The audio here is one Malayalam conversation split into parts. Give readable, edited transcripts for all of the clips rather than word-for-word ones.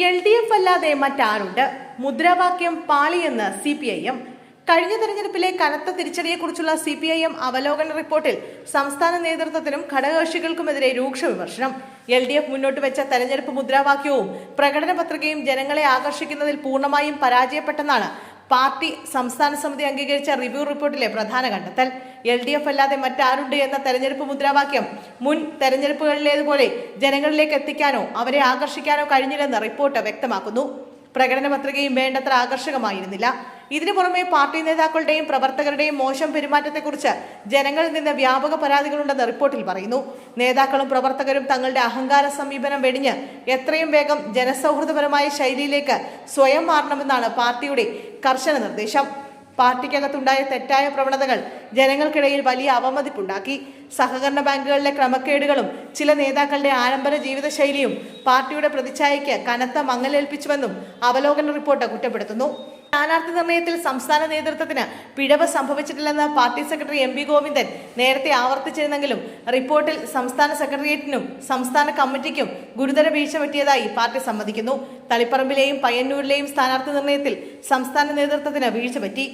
LDF അല്ലാതെ മറ്റാരുണ്ട്? മുദ്രാവാക്യം പാളിയെന്ന് CPIM. കഴിഞ്ഞ തെരഞ്ഞെടുപ്പിലെ കനത്ത തിരിച്ചടിയെക്കുറിച്ചുള്ള CPIM അവലോകന റിപ്പോർട്ടിൽ സംസ്ഥാന നേതൃത്വത്തിനും ഘടകകക്ഷികൾക്കുമെതിരെ രൂക്ഷ വിമർശനം. LDF മുന്നോട്ട് വെച്ച തെരഞ്ഞെടുപ്പ് മുദ്രാവാക്യവും പ്രകടന പത്രികയും ജനങ്ങളെ ആകർഷിക്കുന്നതിൽ പൂർണ്ണമായും പരാജയപ്പെട്ടെന്നാണ് പാർട്ടി സംസ്ഥാന സമിതി അംഗീകരിച്ച റിവ്യൂ റിപ്പോർട്ടിലെ പ്രധാന കണ്ടെത്തൽ. LDF അല്ലാതെ മറ്റാരുണ്ട് എന്ന തെരഞ്ഞെടുപ്പ് മുദ്രാവാക്യം മുൻ തെരഞ്ഞെടുപ്പുകളിലേതുപോലെ ജനങ്ങളിലേക്ക് എത്തിക്കാനോ അവരെ ആകർഷിക്കാനോ കഴിഞ്ഞില്ലെന്ന് റിപ്പോർട്ട് വ്യക്തമാക്കുന്നു. പ്രകടന പത്രികയും വേണ്ടത്ര ആകർഷകമായിരുന്നില്ല. ഇതിനു പുറമെ പാർട്ടി നേതാക്കളുടെയും പ്രവർത്തകരുടെയും മോശം പെരുമാറ്റത്തെക്കുറിച്ച് ജനങ്ങളിൽ നിന്ന് വ്യാപക പരാതികളുണ്ടെന്ന് റിപ്പോർട്ടിൽ പറയുന്നു. നേതാക്കളും പ്രവർത്തകരും തങ്ങളുടെ അഹങ്കാര സമീപനം വെടിഞ്ഞ് എത്രയും വേഗം ജനസൗഹൃദപരമായ ശൈലിയിലേക്ക് സ്വയം മാറണമെന്നാണ് പാർട്ടിയുടെ കർശന നിർദ്ദേശം. പാർട്ടിക്കകത്തുണ്ടായ തെറ്റായ പ്രവണതകൾ ജനങ്ങൾക്കിടയിൽ വലിയ അവമതിപ്പുണ്ടാക്കി. സഹകരണ ബാങ്കുകളിലെ ക്രമക്കേടുകളും ചില നേതാക്കളുടെ ആഡംബര ജീവിതശൈലിയും പാർട്ടിയുടെ പ്രതിച്ഛായയ്ക്ക് കനത്ത മങ്ങലേൽപ്പിച്ചുവെന്നും അവലോകന റിപ്പോർട്ട് കുറ്റപ്പെടുത്തുന്നു. സ്ഥാനാർത്ഥി നിർണയത്തിൽ സംസ്ഥാന നേതൃത്വത്തിന് പിഴവ് സംഭവിച്ചിട്ടില്ലെന്ന് പാർട്ടി സെക്രട്ടറി MV ഗോവിന്ദൻ നേരത്തെ ആവർത്തിച്ചിരുന്നെങ്കിലും റിപ്പോർട്ടിൽ സംസ്ഥാന സെക്രട്ടേറിയറ്റിനും സംസ്ഥാന കമ്മിറ്റിക്കും ഗുരുതര വീഴ്ച പറ്റിയതായി പാർട്ടി സമ്മതിക്കുന്നു. തളിപ്പറമ്പിലെയും പയ്യന്നൂരിലെയും സ്ഥാനാർത്ഥി നിർണയത്തിൽ സംസ്ഥാന നേതൃത്വത്തിന് വീഴ്ച പറ്റി.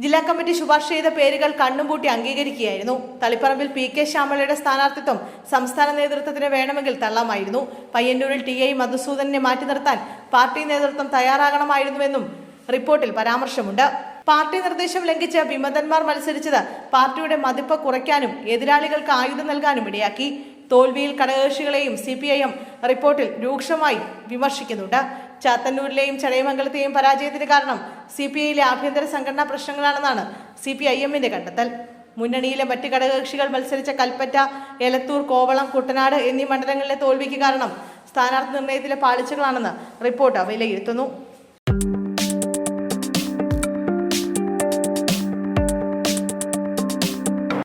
ജില്ലാ കമ്മിറ്റി ശുപാർശ ചെയ്ത പേരുകൾ കണ്ണുംപൂട്ടി അംഗീകരിക്കുകയായിരുന്നു. തളിപ്പറമ്പിൽ PK ശ്യാമളയുടെ സ്ഥാനാർത്ഥിത്വം സംസ്ഥാന നേതൃത്വത്തിന് വേണമെങ്കിൽ തള്ളാമായിരുന്നു. പയ്യന്നൂരിൽ TI മധുസൂദനെ മാറ്റി നിർത്താൻ പാർട്ടി നേതൃത്വം തയ്യാറാകണമായിരുന്നുവെന്നും റിപ്പോർട്ടിൽ പരാമർശമുണ്ട്. പാർട്ടി നിർദ്ദേശം ലംഘിച്ച് വിമതന്മാർ മത്സരിച്ചത് പാർട്ടിയുടെ മതിപ്പ് കുറയ്ക്കാനും എതിരാളികൾക്ക് ആയുധം നൽകാനും ഇടയാക്കി. തോൽവിയിൽ ഘടകകക്ഷികളെയും CPIM റിപ്പോർട്ടിൽ രൂക്ഷമായി വിമർശിക്കുന്നുണ്ട്. ചാത്തന്നൂരിലെയും ചടയമംഗലത്തെയും പരാജയത്തിന് കാരണം CPIയിലെ ആഭ്യന്തര സംഘടനാ പ്രശ്നങ്ങളാണെന്നാണ് CPIMന്റെ കണ്ടെത്തൽ. മുന്നണിയിലെ മറ്റ് ഘടകകക്ഷികൾ മത്സരിച്ച കൽപ്പറ്റ, എലത്തൂർ, കോവളം, കുട്ടനാട് എന്നീ മണ്ഡലങ്ങളിലെ തോൽവിക്ക് കാരണം സ്ഥാനാർത്ഥി നിർണയത്തിലെ പാളിച്ചകളാണെന്ന് റിപ്പോർട്ട് വിലയിരുത്തുന്നു.